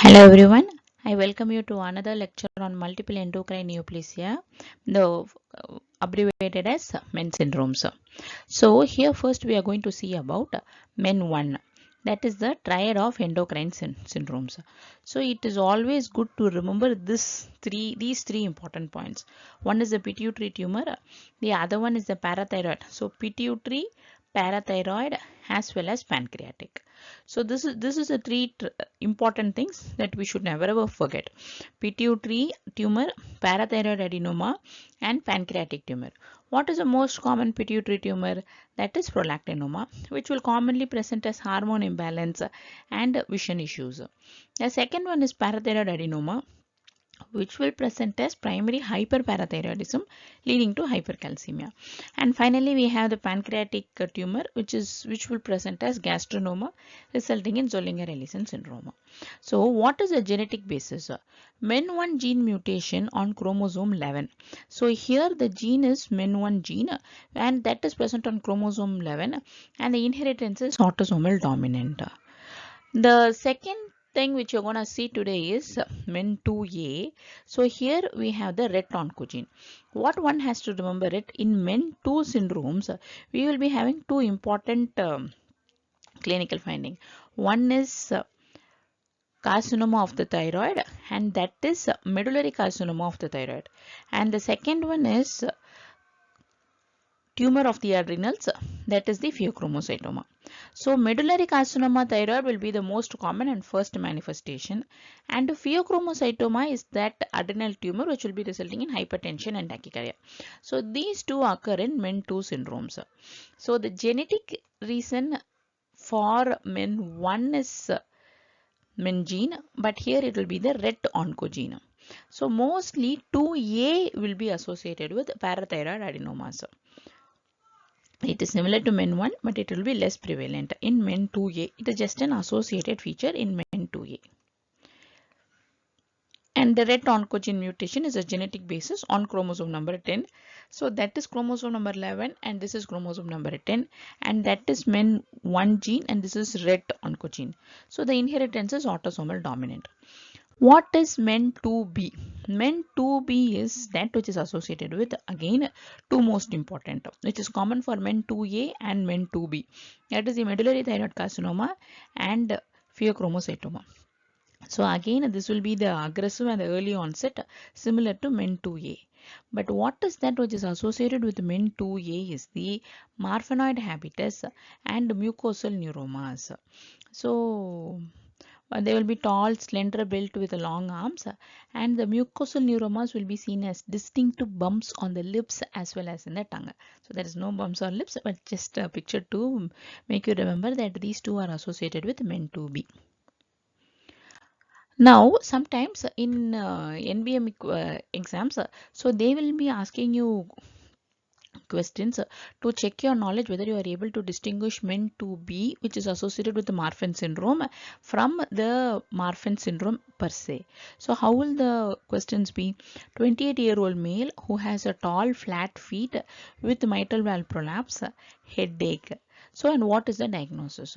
Hello everyone, I welcome you to another lecture on multiple endocrine neoplasia, abbreviated as MEN syndromes. So here first we are going to see about MEN 1, that is the triad of endocrine syndromes. So it is always good to remember these three important points. One is the pituitary tumor, the other one is the parathyroid. So pituitary, parathyroid as well as pancreatic. So this is the three important things that we should never ever forget: pituitary tumor, parathyroid adenoma, and pancreatic tumor. What is the most common pituitary tumor? That is prolactinoma, which will commonly present as hormone imbalance and vision issues. The second one is parathyroid adenoma, which will present as primary hyperparathyroidism leading to hypercalcemia. And finally we have the pancreatic tumor, which will present as gastronoma resulting in Zollinger-Ellison syndrome. So what is the genetic basis? MEN1 gene mutation on chromosome 11. So here the gene is MEN1 gene and that is present on chromosome 11 and the inheritance is autosomal dominant. The second thing which you're going to see today is MEN2A. So here we have the ret oncogene. What one has to remember it, in MEN2 syndromes, we will be having two important clinical finding. One is carcinoma of the thyroid, and that is medullary carcinoma of the thyroid. And the second one is tumor of the adrenals, that is the pheochromocytoma. So medullary carcinoma thyroid will be the most common and first manifestation, and pheochromocytoma is that adrenal tumor which will be resulting in hypertension and tachycardia. So these two occur in MEN2 syndromes. So the genetic reason for MEN1 is MEN gene, but here it will be the ret oncogene. So mostly 2A will be associated with parathyroid adenomas. It is similar to MEN1, but it will be less prevalent in MEN2A. It is just an associated feature in MEN2A. And the ret oncogene mutation is a genetic basis on chromosome number 10. So that is chromosome number 11 and this is chromosome number 10, and that is MEN1 gene and this is ret oncogene. So the inheritance is autosomal dominant. What is MEN2B? MEN2B is that which is associated with, again, two most important, which is common for MEN2A and MEN2B. That is the medullary thyroid carcinoma and pheochromocytoma. So again, this will be the aggressive and the early onset, similar to MEN2A. But what is that which is associated with MEN2A is the marfanoid habitus and mucosal neuromas. So they will be tall, slender built with long arms, and the mucosal neuromas will be seen as distinct bumps on the lips as well as in the tongue. So there is no bumps on lips, but just a picture to make you remember that these two are associated with MEN2B. Now, sometimes in NBM exams, so they will be asking you questions to check your knowledge whether you are able to distinguish MEN2B, which is associated with the Marfan syndrome, from the Marfan syndrome per se. So how will the questions be? 28-year-old male who has a tall flat feet with mitral valve prolapse, headache. So, and what is the diagnosis?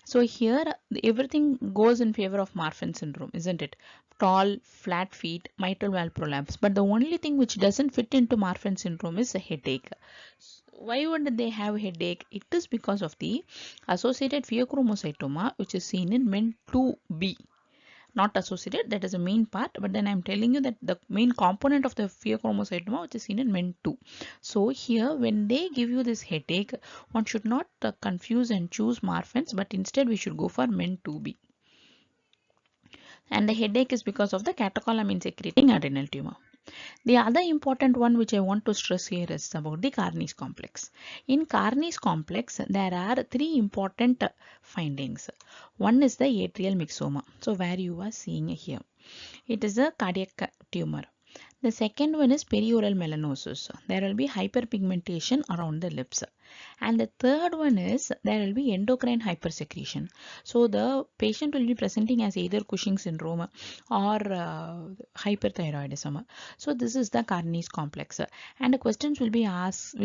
So here everything goes in favor of Marfan syndrome, isn't it? Tall, flat feet, mitral valve prolapse. But the only thing which doesn't fit into Marfan syndrome is a headache. Why would they have headache? It is because of the associated pheochromocytoma, which is seen in MEN2B. Not associated, that is the main part, but then I'm telling you that the main component of the pheochromocytoma which is seen in MEN2. So here when they give you this headache, one should not confuse and choose Marfan's, but instead we should go for MEN2B. And the headache is because of the catecholamine secreting adrenal tumor. The other important one which I want to stress here is about the Carneys complex. In Carneys complex, there are three important findings. One is the atrial myxoma. So where you are seeing here, it is a cardiac tumor. The second one is perioral melanosis. There will be hyperpigmentation around the lips. And the third one is there will be endocrine hypersecretion. So the patient will be presenting as either Cushing syndrome or hyperthyroidism. So this is the Carneys complex. And the questions will be asked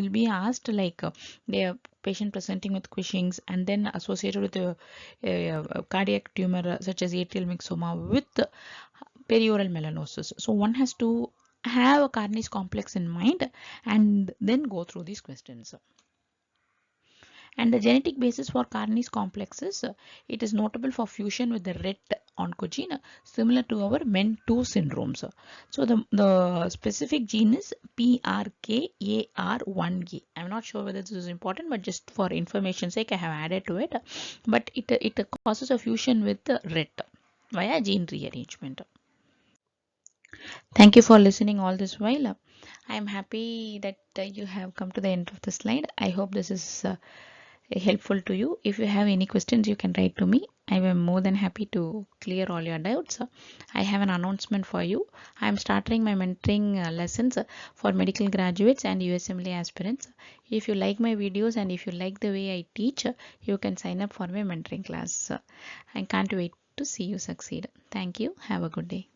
like the patient presenting with Cushing's and then associated with a cardiac tumor such as atrial myxoma with perioral melanosis. So one has to have a Carneys complex in mind and then go through these questions. And the genetic basis for Carneys complexes, it is notable for fusion with the RET oncogene, similar to our MEN2 syndromes. So the specific gene is PRKAR1A. I'm not sure whether this is important, but just for information sake, I have added to it. But it causes a fusion with the RET via gene rearrangement. Thank you for listening all this while. I am happy that you have come to the end of the slide. I hope this is helpful to you. If you have any questions, you can write to me. I am more than happy to clear all your doubts. I have an announcement for you. I am starting my mentoring lessons for medical graduates and USMLE aspirants. If you like my videos and if you like the way I teach, you can sign up for my mentoring class. I can't wait to see you succeed. Thank you. Have a good day.